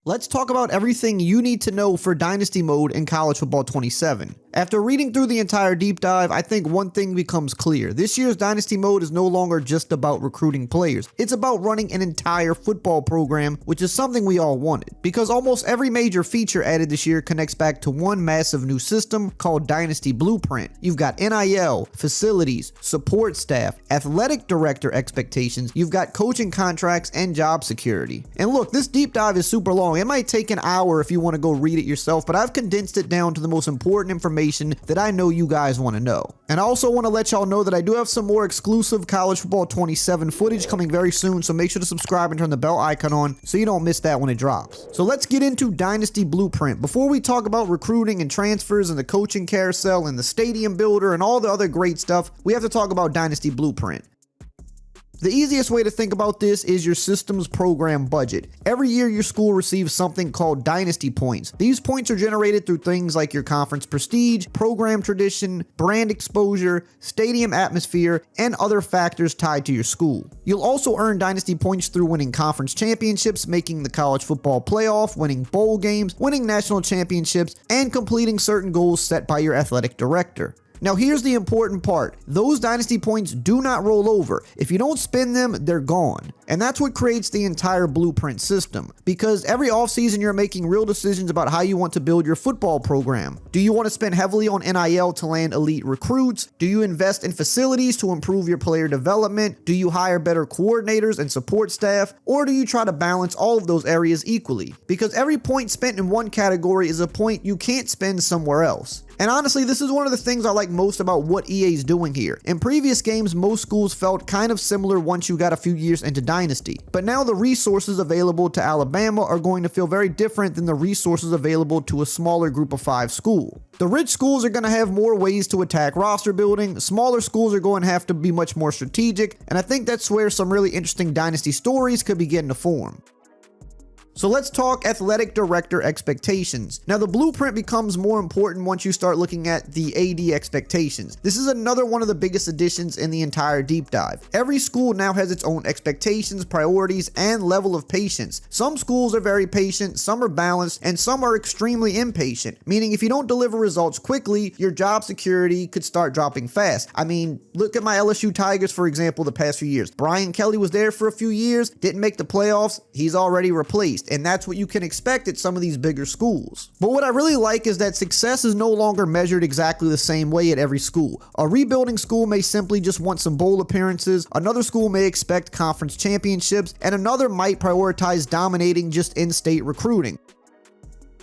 Let's talk about everything you need to know for Dynasty Mode in College Football 27. After reading through the entire deep dive, I think one thing becomes clear. This year's Dynasty Mode is no longer just about recruiting players. It's about running an entire football program, which is something we all wanted. Because almost every major feature added this year connects back to one massive new system called Dynasty Blueprint. You've got NIL, facilities, support staff, athletic director expectations, you've got coaching contracts, and job security. And look, this deep dive is super long. It might take an hour if you want to go read it yourself, but I've condensed it down to the most important information that I know you guys want to know. And I also want to let y'all know that I do have some more exclusive College Football 27 footage coming very soon, so make sure to subscribe and turn the bell icon on so you don't miss that when it drops. So let's get into Dynasty Blueprint. Before we talk about recruiting and transfers and the coaching carousel and the stadium builder and all the other great stuff, we have to talk about Dynasty Blueprint. The easiest way to think about this is your system's program budget. Every year your school receives something called Dynasty Points. These points are generated through things like your conference prestige, program tradition, brand exposure, stadium atmosphere, and other factors tied to your school. You'll also earn Dynasty Points through winning conference championships, making the college football playoff, winning bowl games, winning national championships, and completing certain goals set by your athletic director. Now here's the important part. Those Dynasty Points do not roll over. If you don't spend them, they're gone. And that's what creates the entire Blueprint system. Because every offseason you're making real decisions about how you want to build your football program. Do you want to spend heavily on NIL to land elite recruits? Do you invest in facilities to improve your player development? Do you hire better coordinators and support staff? Or do you try to balance all of those areas equally? Because every point spent in one category is a point you can't spend somewhere else. And honestly, this is one of the things I like most about what EA is doing here. In previous games, most schools felt kind of similar once you got a few years into Dynasty. But now the resources available to Alabama are going to feel very different than the resources available to a smaller group of 5 school. The rich schools are going to have more ways to attack roster building, smaller schools are going to have to be much more strategic, and I think that's where some really interesting Dynasty stories could begin to form. So let's talk athletic director expectations. Now the blueprint becomes more important once you start looking at the AD expectations. This is another one of the biggest additions in the entire deep dive. Every school now has its own expectations, priorities, and level of patience. Some schools are very patient, some are balanced, and some are extremely impatient, meaning if you don't deliver results quickly, your job security could start dropping fast. I mean, look at my LSU Tigers, for example, the past few years. Brian Kelly was there for a few years, didn't make the playoffs, he's already replaced. And that's what you can expect at some of these bigger schools. But what I really like is that success is no longer measured exactly the same way at every school. A rebuilding school may simply just want some bowl appearances, another school may expect conference championships, and another might prioritize dominating just in-state recruiting.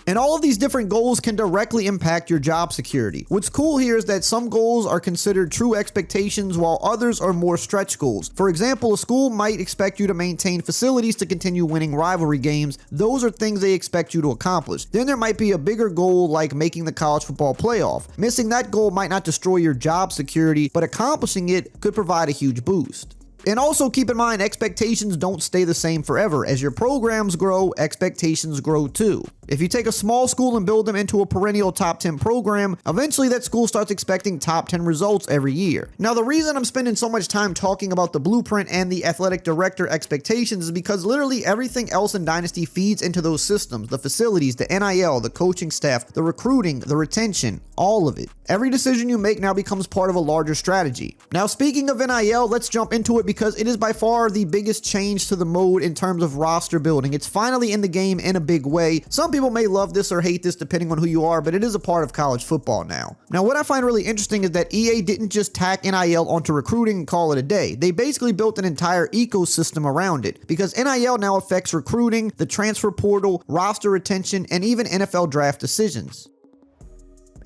And all of these different goals can directly impact your job security. What's cool here is that some goals are considered true expectations while others are more stretch goals. For example, a school might expect you to maintain facilities to continue winning rivalry games. Those are things they expect you to accomplish. Then there might be a bigger goal like making the college football playoff. Missing that goal might not destroy your job security, but accomplishing it could provide a huge boost. And also keep in mind, expectations don't stay the same forever. As your programs grow, expectations grow too. If you take a small school and build them into a perennial top 10 program, eventually that school starts expecting top 10 results every year. Now, the reason I'm spending so much time talking about the blueprint and the athletic director expectations is because literally everything else in Dynasty feeds into those systems. The facilities, the NIL, the coaching staff, the recruiting, the retention, all of it. Every decision you make now becomes part of a larger strategy. Now, speaking of NIL, let's jump into it because it is by far the biggest change to the mode in terms of roster building. It's finally in the game in a big way. Some people may love this or hate this depending on who you are, but it is a part of college football now. Now, what I find really interesting is that EA didn't just tack NIL onto recruiting and call it a day. They basically built an entire ecosystem around it because NIL now affects recruiting, the transfer portal, roster retention, and even NFL draft decisions.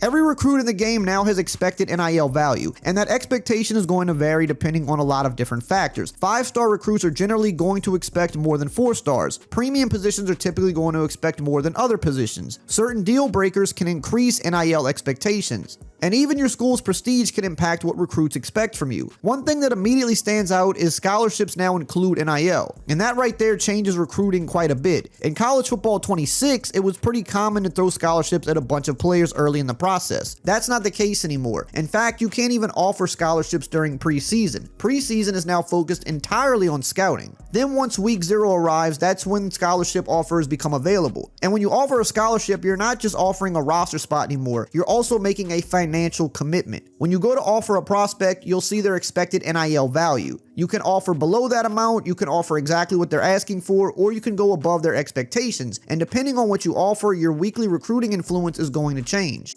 Every recruit in the game now has expected NIL value, and that expectation is going to vary depending on a lot of different factors. 5-star recruits are generally going to expect more than 4 stars. Premium positions are typically going to expect more than other positions. Certain deal breakers can increase NIL expectations. And even your school's prestige can impact what recruits expect from you. One thing that immediately stands out is scholarships now include NIL, and that right there changes recruiting quite a bit. In college football 26, it was pretty common to throw scholarships at a bunch of players early in the process. That's not the case anymore. In fact, you can't even offer scholarships during preseason. Preseason is now focused entirely on scouting. Then once week 0 arrives, that's when scholarship offers become available. And when you offer a scholarship, you're not just offering a roster spot anymore, you're also making a financial commitment. When you go to offer a prospect, you'll see their expected NIL value. You can offer below that amount, you can offer exactly what they're asking for, or you can go above their expectations. And depending on what you offer, your weekly recruiting influence is going to change.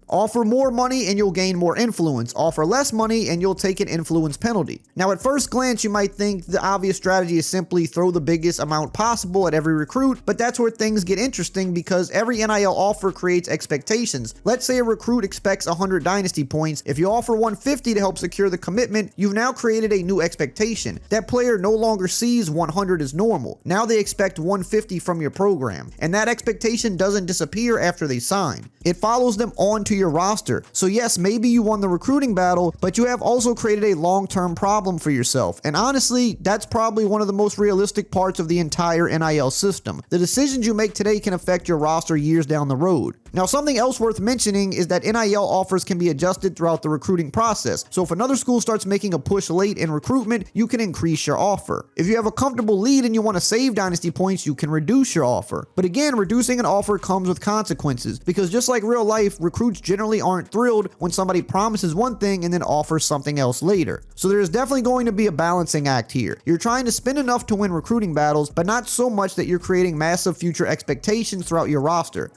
Offer more money and you'll gain more influence. Offer less money and you'll take an influence penalty. Now, at first glance, you might think the obvious strategy is simply throw the biggest amount possible at every recruit, but that's where things get interesting because every NIL offer creates expectations. Let's say a recruit expects 100 Dynasty points. If you offer 150 to help secure the commitment, you've now created a new expectation. That player no longer sees 100 as normal. Now they expect 150 from your program, and that expectation doesn't disappear after they sign. It follows them on to your roster. So yes, maybe you won the recruiting battle, but you have also created a long-term problem for yourself. And honestly, that's probably one of the most realistic parts of the entire NIL system. The decisions you make today can affect your roster years down the road. Now, something else worth mentioning is that NIL offers can be adjusted throughout the recruiting process. So if another school starts making a push late in recruitment, you can increase your offer. If you have a comfortable lead and you want to save Dynasty points, you can reduce your offer. But again, reducing an offer comes with consequences because just like real life, recruits generally aren't thrilled when somebody promises one thing and then offers something else later. So there's definitely going to be a balancing act here. You're trying to spend enough to win recruiting battles, but not so much that you're creating massive future expectations throughout your roster.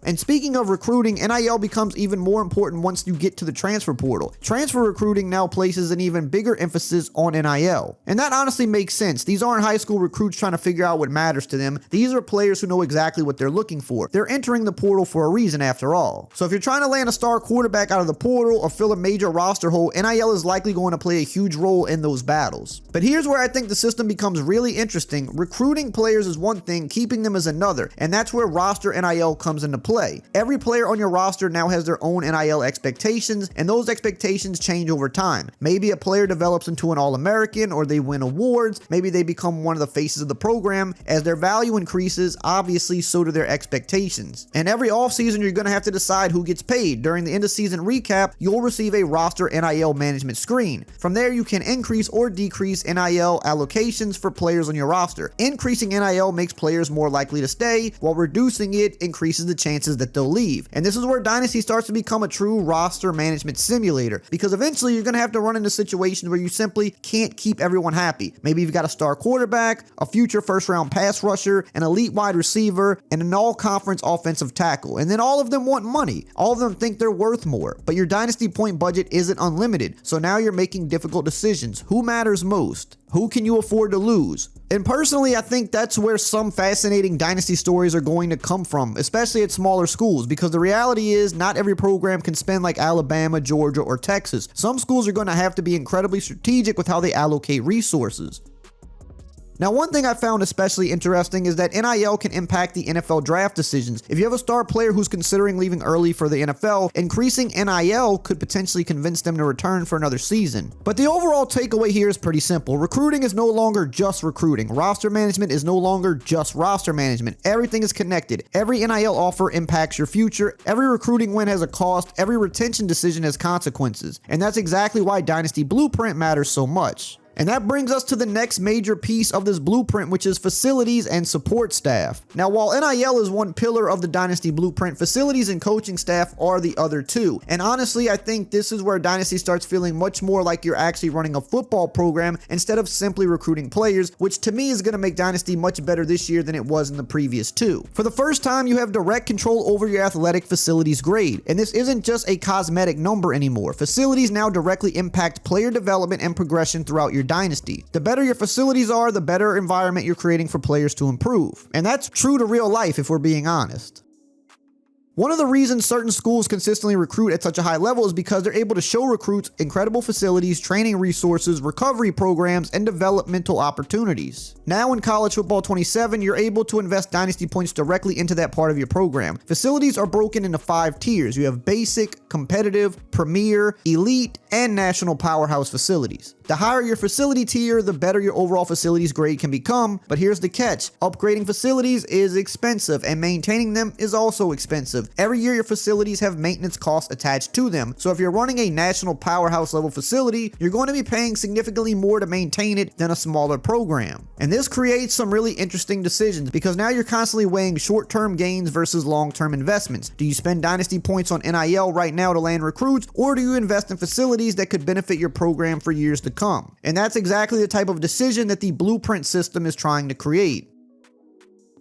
And speaking of recruiting, NIL becomes even more important once you get to the transfer portal. Transfer recruiting now places an even bigger emphasis on NIL. And that honestly makes sense. These aren't high school recruits trying to figure out what matters to them. These are players who know exactly what they're looking for. They're entering the portal for a reason after all. So if you're trying to land a star quarterback out of the portal or fill a major roster hole, NIL is likely going to play a huge role in those battles. But here's where I think the system becomes really interesting. Recruiting players is one thing, keeping them is another. And that's where roster NIL comes into play. Every player on your roster now has their own NIL expectations, and those expectations change over time. Maybe a player develops into an All-American, or they win awards. Maybe they become one of the faces of the program. As their value increases, obviously so do their expectations. And every offseason, you're going to have to decide who gets paid. During the end of season recap, you'll receive a roster NIL management screen. From there, you can increase or decrease NIL allocations for players on your roster. Increasing NIL makes players more likely to stay, while reducing it increases the chances that they'll leave. And this is where Dynasty starts to become a true roster management simulator, because eventually you're going to have to run into situations where you simply can't keep everyone happy. Maybe you've got a star quarterback, a future first round pass rusher, an elite wide receiver, and an all-conference offensive tackle. And then all of them want money. All of them think they're worth more. But your Dynasty point budget isn't unlimited. So now you're making difficult decisions. Who matters most? Who can you afford to lose? And personally, I think that's where some fascinating Dynasty stories are going to come from, especially at smaller schools, because the reality is not every program can spend like Alabama, Georgia, or Texas. Some schools are going to have to be incredibly strategic with how they allocate resources. Now, one thing I found especially interesting is that NIL can impact the NFL draft decisions. If you have a star player who's considering leaving early for the NFL, increasing NIL could potentially convince them to return for another season. But the overall takeaway here is pretty simple. Recruiting is no longer just recruiting. Roster management is no longer just roster management. Everything is connected. Every NIL offer impacts your future. Every recruiting win has a cost. Every retention decision has consequences. And that's exactly why Dynasty Blueprint matters so much. And that brings us to the next major piece of this blueprint, which is facilities and support staff. Now, while NIL is one pillar of the Dynasty Blueprint, facilities and coaching staff are the other two. And honestly, I think this is where Dynasty starts feeling much more like you're actually running a football program instead of simply recruiting players, which to me is going to make Dynasty much better this year than it was in the previous two. For the first time, you have direct control over your athletic facilities grade. And this isn't just a cosmetic number anymore. Facilities now directly impact player development and progression throughout your dynasty. The better your facilities are, the better environment you're creating for players to improve. And that's true to real life if we're being honest. One of the reasons certain schools consistently recruit at such a high level is because they're able to show recruits incredible facilities, training resources, recovery programs, and developmental opportunities. Now in College Football 27, you're able to invest Dynasty points directly into that part of your program. Facilities are broken into 5 tiers. You have basic, competitive, premier, elite, and national powerhouse facilities. The higher your facility tier, the better your overall facilities grade can become, but here's the catch. Upgrading facilities is expensive, and maintaining them is also expensive. Every year your facilities have maintenance costs attached to them, so if you're running a national powerhouse level facility, you're going to be paying significantly more to maintain it than a smaller program. And this creates some really interesting decisions, because now you're constantly weighing short-term gains versus long-term investments. Do you spend Dynasty points on NIL right now to land recruits, or do you invest in facilities that could benefit your program for years to come? And that's exactly the type of decision that the blueprint system is trying to create.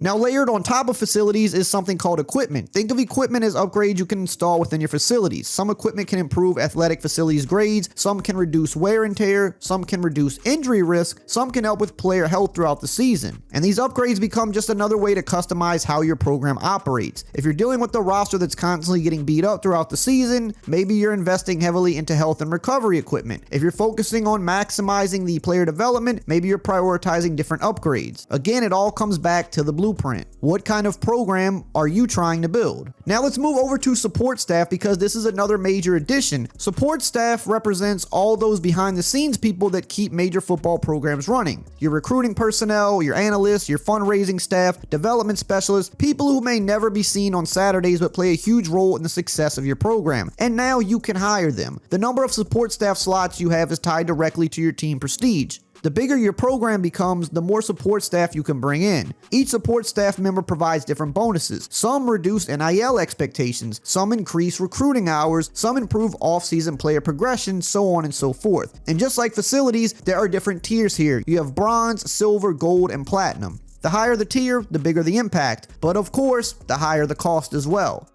Now, layered on top of facilities is something called equipment. Think of equipment as upgrades you can install within your facilities. Some equipment can improve athletic facilities grades, some can reduce wear and tear, some can reduce injury risk, some can help with player health throughout the season. And these upgrades become just another way to customize how your program operates. If you're dealing with a roster that's constantly getting beat up throughout the season, maybe you're investing heavily into health and recovery equipment. If you're focusing on maximizing the player development, maybe you're prioritizing different upgrades. Again, it all comes back to the blueprint. What kind of program are you trying to build? Now let's move over to support staff, because this is another major addition. Support staff represents all those behind the scenes people that keep major football programs running. Your recruiting personnel, your analysts, your fundraising staff, development specialists, people who may never be seen on Saturdays but play a huge role in the success of your program. And now you can hire them. The number of support staff slots you have is tied directly to your team prestige. The bigger your program becomes, the more support staff you can bring in. Each support staff member provides different bonuses. Some reduce NIL expectations, some increase recruiting hours, some improve off-season player progression, so on and so forth. And just like facilities, there are different tiers here. You have bronze, silver, gold, and platinum. The higher the tier, the bigger the impact, but of course, the higher the cost as well.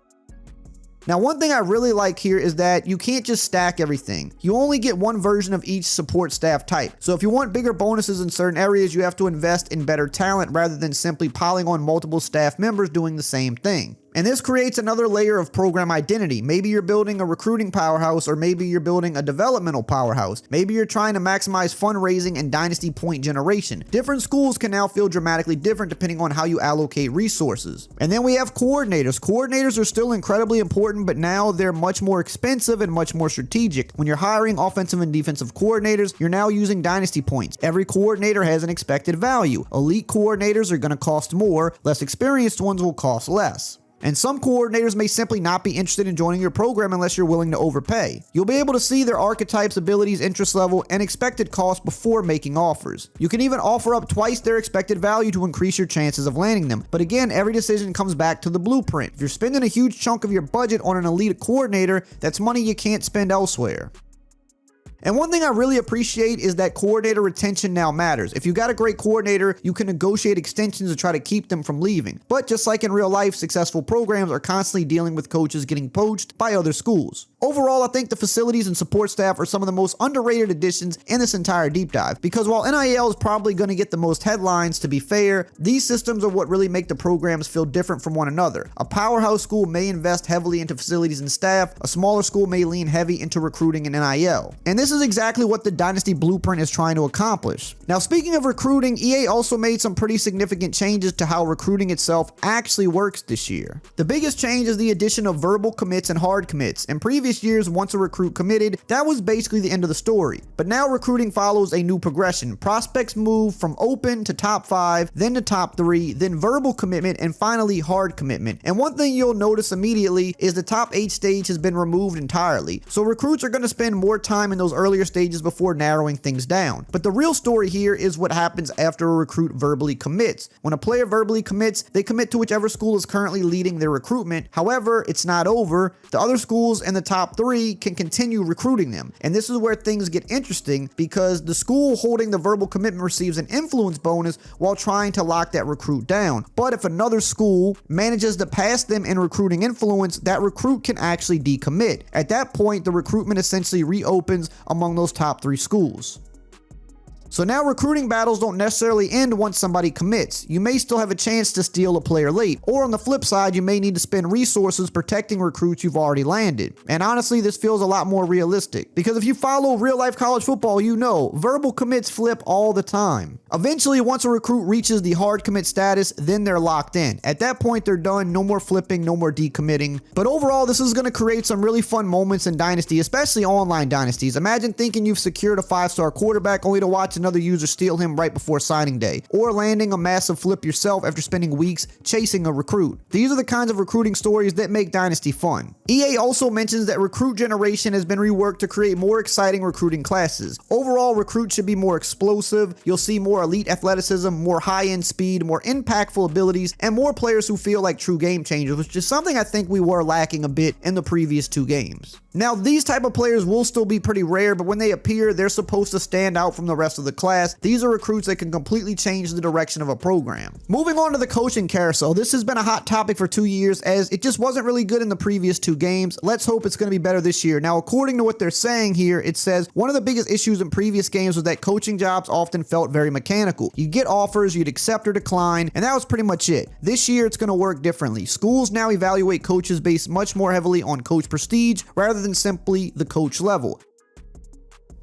Now, one thing I really like here is that you can't just stack everything. You only get one version of each support staff type. So if you want bigger bonuses in certain areas, you have to invest in better talent rather than simply piling on multiple staff members doing the same thing. And this creates another layer of program identity. Maybe you're building a recruiting powerhouse, or maybe you're building a developmental powerhouse. Maybe you're trying to maximize fundraising and dynasty point generation. Different schools can now feel dramatically different depending on how you allocate resources. And then we have coordinators. Coordinators are still incredibly important, but now they're much more expensive and much more strategic. When you're hiring offensive and defensive coordinators, you're now using dynasty points. Every coordinator has an expected value. Elite coordinators are going to cost more, less experienced ones will cost less. And some coordinators may simply not be interested in joining your program unless you're willing to overpay. You'll be able to see their archetypes, abilities, interest level, and expected cost before making offers. You can even offer up twice their expected value to increase your chances of landing them. But again, every decision comes back to the blueprint. If you're spending a huge chunk of your budget on an elite coordinator, that's money you can't spend elsewhere. And one thing I really appreciate is that coordinator retention now matters. If you got a great coordinator, you can negotiate extensions to try to keep them from leaving. But just like in real life, successful programs are constantly dealing with coaches getting poached by other schools. Overall, I think the facilities and support staff are some of the most underrated additions in this entire deep dive, because while NIL is probably going to get the most headlines, to be fair, these systems are what really make the programs feel different from one another. A powerhouse school may invest heavily into facilities and staff, a smaller school may lean heavy into recruiting and NIL. And this is exactly what the Dynasty Blueprint is trying to accomplish. Now, speaking of recruiting, EA also made some pretty significant changes to how recruiting itself actually works this year. The biggest change is the addition of verbal commits and hard commits. In previous years, once a recruit committed, that was basically the end of the story. But now recruiting follows a new progression. Prospects move from open to top 5, then to top 3, then verbal commitment, and finally hard commitment. And one thing you'll notice immediately is the top 8 stage has been removed entirely. So recruits are going to spend more time in those earlier stages before narrowing things down. But the real story here is what happens after a recruit verbally commits. When a player verbally commits, they commit to whichever school is currently leading their recruitment. However, it's not over. The other schools in the top 3 can continue recruiting them. And this is where things get interesting, because the school holding the verbal commitment receives an influence bonus while trying to lock that recruit down. But if another school manages to pass them in recruiting influence, that recruit can actually decommit. At that point, the recruitment essentially reopens among those top 3 schools. So now recruiting battles don't necessarily end once somebody commits. You may still have a chance to steal a player late, or on the flip side, you may need to spend resources protecting recruits you've already landed. And honestly, this feels a lot more realistic, because if you follow real life college football, you know verbal commits flip all the time. Eventually, once a recruit reaches the hard commit status, then they're locked in. At that point, they're done. No more flipping, no more decommitting. But overall, this is going to create some really fun moments in Dynasty, especially online dynasties. Imagine thinking you've secured a 5-star quarterback only to watch another user steal him right before signing day, or landing a massive flip yourself after spending weeks chasing a recruit. These are the kinds of recruiting stories that make Dynasty fun. EA also mentions that recruit generation has been reworked to create more exciting recruiting classes. Overall, recruits should be more explosive. You'll see more elite athleticism, more high-end speed, more impactful abilities, and more players who feel like true game changers, which is something I think we were lacking a bit in the previous 2 games. Now, these type of players will still be pretty rare, but when they appear, they're supposed to stand out from the rest of the class. These are recruits that can completely change the direction of a program. Moving on to the coaching carousel, this has been a hot topic for 2 years as it just wasn't really good in the previous 2 games. Let's hope it's going to be better this year. Now, according to what they're saying here, it says one of the biggest issues in previous games was that coaching jobs often felt very mechanical. You'd get offers, you'd accept or decline, and that was pretty much it. This year, it's going to work differently. Schools now evaluate coaches based much more heavily on coach prestige rather than simply the coach level,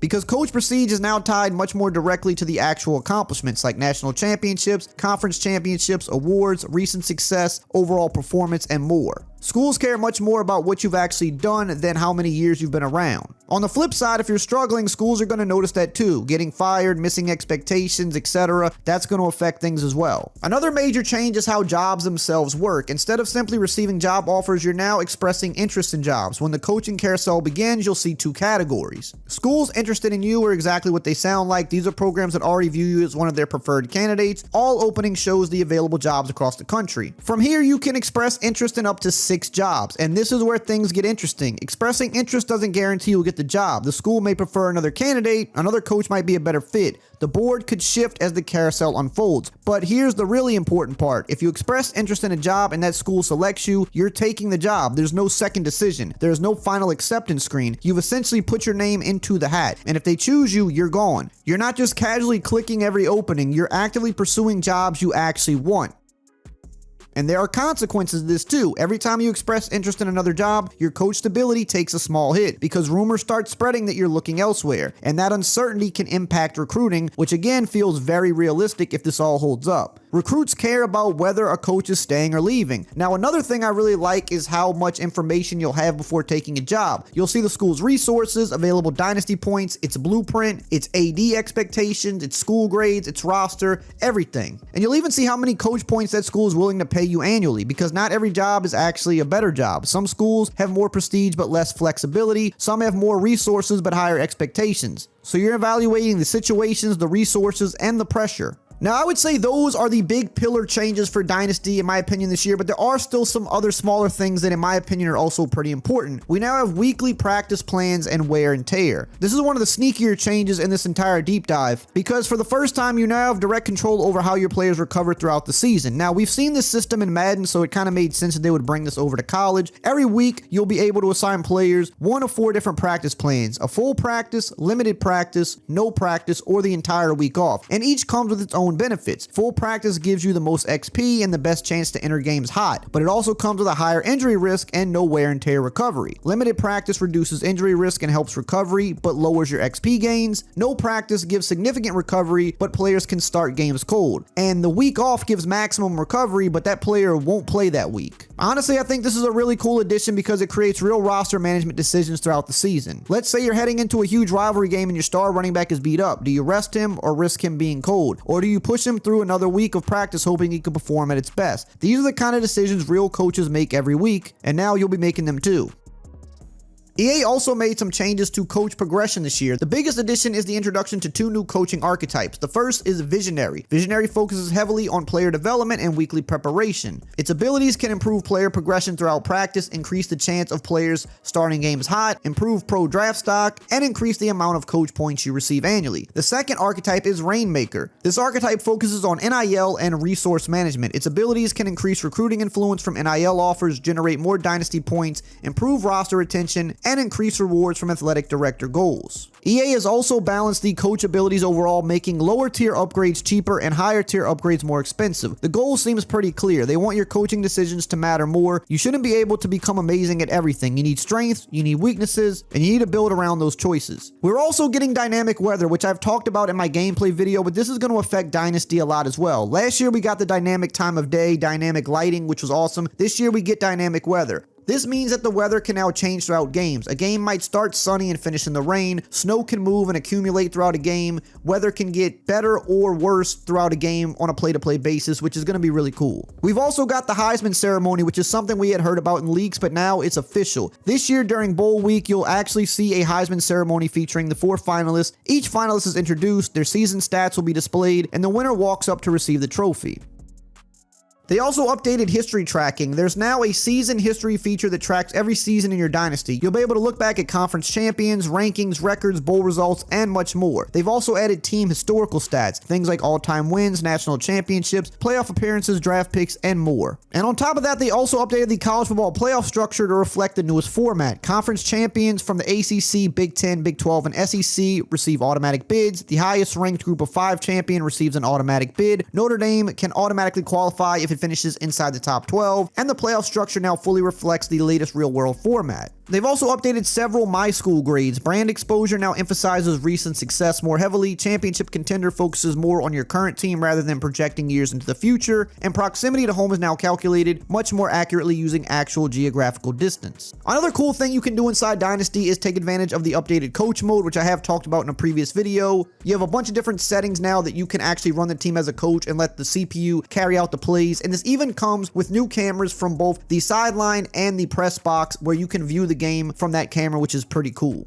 because coach prestige is now tied much more directly to the actual accomplishments like national championships, conference championships, awards, recent success, overall performance, and more. Schools care much more about what you've actually done than how many years you've been around. On the flip side, if you're struggling, schools are going to notice that too. Getting fired, missing expectations, etc. That's going to affect things as well. Another major change is how jobs themselves work. Instead of simply receiving job offers, you're now expressing interest in jobs. When the coaching carousel begins, you'll see 2 categories. Schools interested in you are exactly what they sound like. These are programs that already view you as one of their preferred candidates. All opening shows the available jobs across the country. From here, you can express interest in up to 6 jobs, and this is where things get interesting. Expressing interest doesn't guarantee you'll get the job. The school may prefer another candidate, another coach might be a better fit. The board could shift as the carousel unfolds. But here's the really important part. If you express interest in a job and that school selects you, you're taking the job. There's no second decision. There's no final acceptance screen. You've essentially put your name into the hat, and if they choose you, you're gone. You're not just casually clicking every opening, you're actively pursuing jobs you actually want. And there are consequences to this too. Every time you express interest in another job, your coach stability takes a small hit because rumors start spreading that you're looking elsewhere. And that uncertainty can impact recruiting, which again feels very realistic if this all holds up. Recruits care about whether a coach is staying or leaving. Now, another thing I really like is how much information you'll have before taking a job. You'll see the school's resources, available dynasty points, its blueprint, its AD expectations, its school grades, its roster, everything. And you'll even see how many coach points that school is willing to pay you annually, because not every job is actually a better job. Some schools have more prestige but less flexibility. Some have more resources but higher expectations. So you're evaluating the situations, the resources, and the pressure. Now, I would say those are the big pillar changes for Dynasty, in my opinion, this year, but there are still some other smaller things that, in my opinion, are also pretty important. We now have weekly practice plans and wear and tear. This is one of the sneakier changes in this entire deep dive, because for the first time, you now have direct control over how your players recover throughout the season. Now, we've seen this system in Madden, so it kind of made sense that they would bring this over to college. Every week, you'll be able to assign players 1 of 4 different practice plans: a full practice, limited practice, no practice, or the entire week off. And each comes with its own benefits. Full practice gives you the most XP and the best chance to enter games hot, but it also comes with a higher injury risk and no wear and tear recovery. Limited practice reduces injury risk and helps recovery, but lowers your XP gains. No practice gives significant recovery, but players can start games cold. And the week off gives maximum recovery, but that player won't play that week. Honestly, I think this is a really cool addition because it creates real roster management decisions throughout the season. Let's say you're heading into a huge rivalry game and your star running back is beat up. Do you rest him or risk him being cold? Or do you push him through another week of practice hoping he can perform at its best? These are the kind of decisions real coaches make every week, and now you'll be making them too. EA also made some changes to coach progression this year. The biggest addition is the introduction to 2 new coaching archetypes. The first is Visionary. Visionary focuses heavily on player development and weekly preparation. Its abilities can improve player progression throughout practice, increase the chance of players starting games hot, improve pro draft stock, and increase the amount of coach points you receive annually. The second archetype is Rainmaker. This archetype focuses on NIL and resource management. Its abilities can increase recruiting influence from NIL offers, generate more dynasty points, improve roster retention, and increased rewards from athletic director goals. EA has also balanced the coach abilities overall, making lower tier upgrades cheaper and higher tier upgrades more expensive. The goal seems pretty clear. They want your coaching decisions to matter more. You shouldn't be able to become amazing at everything. You need strength, you need weaknesses, and you need to build around those choices. We're also getting dynamic weather, which I've talked about in my gameplay video, but this is going to affect Dynasty a lot as well. Last year we got the dynamic time of day, dynamic lighting, which was awesome. This year we get dynamic weather. This means that the weather can now change throughout games. A game might start sunny and finish in the rain, snow can move and accumulate throughout a game, weather can get better or worse throughout a game on a play-to-play basis, which is going to be really cool. We've also got the Heisman ceremony, which is something we had heard about in leaks, but now it's official. This year during Bowl Week, you'll actually see a Heisman ceremony featuring the 4 finalists. Each finalist is introduced, their season stats will be displayed, and the winner walks up to receive the trophy. They also updated history tracking. There's now a season history feature that tracks every season in your dynasty. You'll be able to look back at conference champions, rankings, records, bowl results, and much more. They've also added team historical stats, things like all-time wins, national championships, playoff appearances, draft picks, and more. And on top of that, they also updated the college football playoff structure to reflect the newest format. Conference champions from the ACC, Big 10, Big 12, and SEC receive automatic bids. The highest ranked group of 5 champion receives an automatic bid. Notre Dame can automatically qualify if it finishes inside the top 12, and the playoff structure now fully reflects the latest real-world format. They've also updated several My School grades. Brand exposure now emphasizes recent success more heavily. Championship contender focuses more on your current team rather than projecting years into the future. And proximity to home is now calculated much more accurately using actual geographical distance. Another cool thing you can do inside Dynasty is take advantage of the updated coach mode, which I have talked about in a previous video. You have a bunch of different settings now that you can actually run the team as a coach and let the CPU carry out the plays. And this even comes with new cameras from both the sideline and the press box where you can view the game from that camera, which is pretty cool.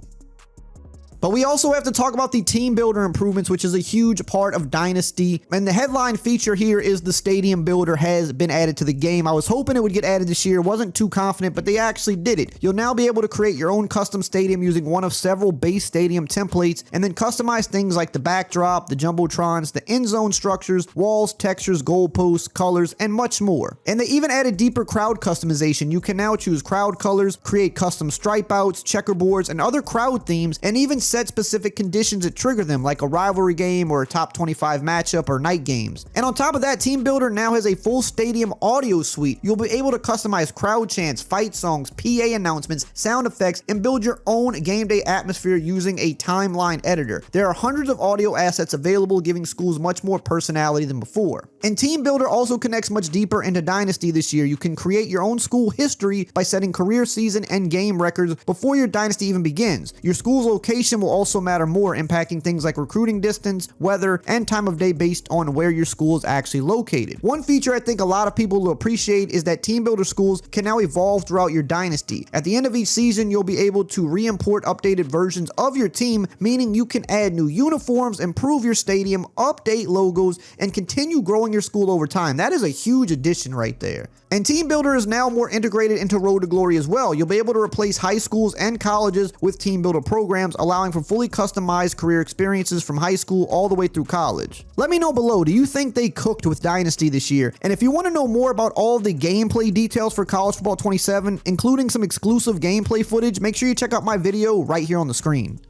But we also have to talk about the team builder improvements, which is a huge part of Dynasty. And the headline feature here is the stadium builder has been added to the game. I was hoping it would get added this year, wasn't too confident, but they actually did it. You'll now be able to create your own custom stadium using one of several base stadium templates, and then customize things like the backdrop, the jumbotrons, the end zone structures, walls, textures, goalposts, colors, and much more. And they even added deeper crowd customization. You can now choose crowd colors, create custom stripe outs, checkerboards, and other crowd themes, and even set specific conditions that trigger them, like a rivalry game or a top 25 matchup or night games. And on top of that, Team Builder now has a full stadium audio suite. You'll be able to customize crowd chants, fight songs, PA announcements, sound effects, and build your own game day atmosphere using a timeline editor. There are hundreds of audio assets available, giving schools much more personality than before. And Team Builder also connects much deeper into Dynasty this year. You can create your own school history by setting career season and game records before your Dynasty even begins. Your school's location will also matter more, impacting things like recruiting distance, weather, and time of day based on where your school is actually located. One feature I think a lot of people will appreciate is that Team Builder schools can now evolve throughout your Dynasty. At the end of each season, you'll be able to re-import updated versions of your team, meaning you can add new uniforms, improve your stadium, update logos, and continue growing your school over time. That is a huge addition right there. And Team Builder is now more integrated into Road to Glory as well. You'll be able to replace high schools and colleges with Team Builder programs, allowing for fully customized career experiences from high school all the way through college. Let me know below, do you think they cooked with Dynasty this year? And if you want to know more about all the gameplay details for College Football 27, including some exclusive gameplay footage, make sure you check out my video right here on the screen.